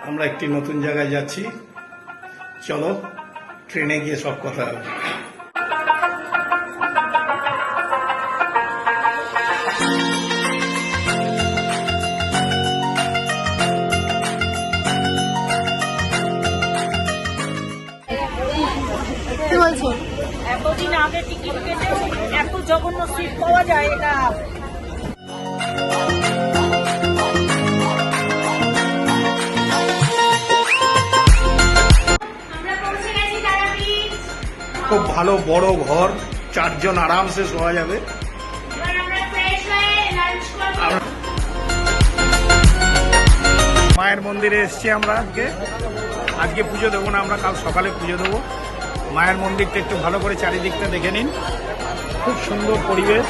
আমরা একটি নতুন জায়গায় যাচ্ছি, চলো ট্রেনে গিয়ে সব কথা হবে। এতদিন আগে টিকিট কেটে এত জঘন্য সিট পাওয়া যায় এটা। খুব ভালো বড় ঘর, 4 জন আরামসে শোয়া যাবে। মায়ের মন্দিরে এসছি আমরা। আজকে পুজো দেবো না, আমরা কাল সকালে পুজো দেবো। মায়ের মন্দিরটা একটু ভালো করে চারিদিকটা দেখে নিন, খুব সুন্দর পরিবেশ।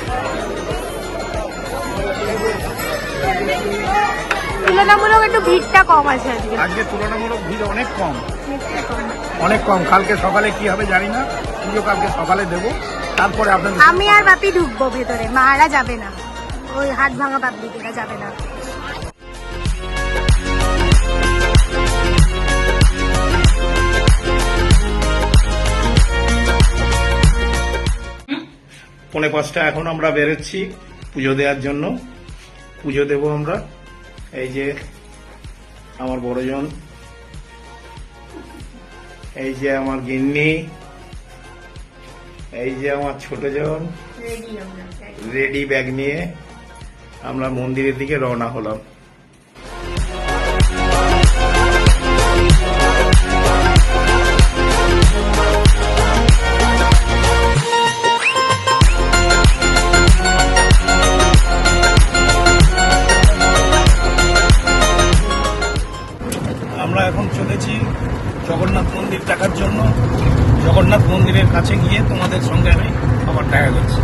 তুলনামূলক একটু ভিড়টা কম আছে আজকে। আজকে তুলনামূলক ভিড় অনেক কম, অনেক কম। কালকে সকালে কি হবে জানি না, পুজো কালকে সকালে দেবো, তারপরে আপনাদের। আমি আর বাপি ঢুকবো ভেতরে, মারা যাবে না, ওই হাত ভাঙা পাবলিকেরা যাবে না। পৌনে 5টা এখন আমরা বেরোচ্ছি পুজো দেওয়ার জন্য। পুজো দেব আমরা। এই যে আমার বড়জন, এই যে আমার গিন্নি, এই যে আমার ছোটজন, রেডি ব্যাগ নিয়ে আমরা মন্দিরের দিকে রওনা হলাম। আমরা এখন চলেছি জগন্নাথ মন্দির দেখার জন্য। জগন্নাথ মন্দিরের কাছে গিয়ে তোমাদের সঙ্গে আমি আবার দেখা করছি।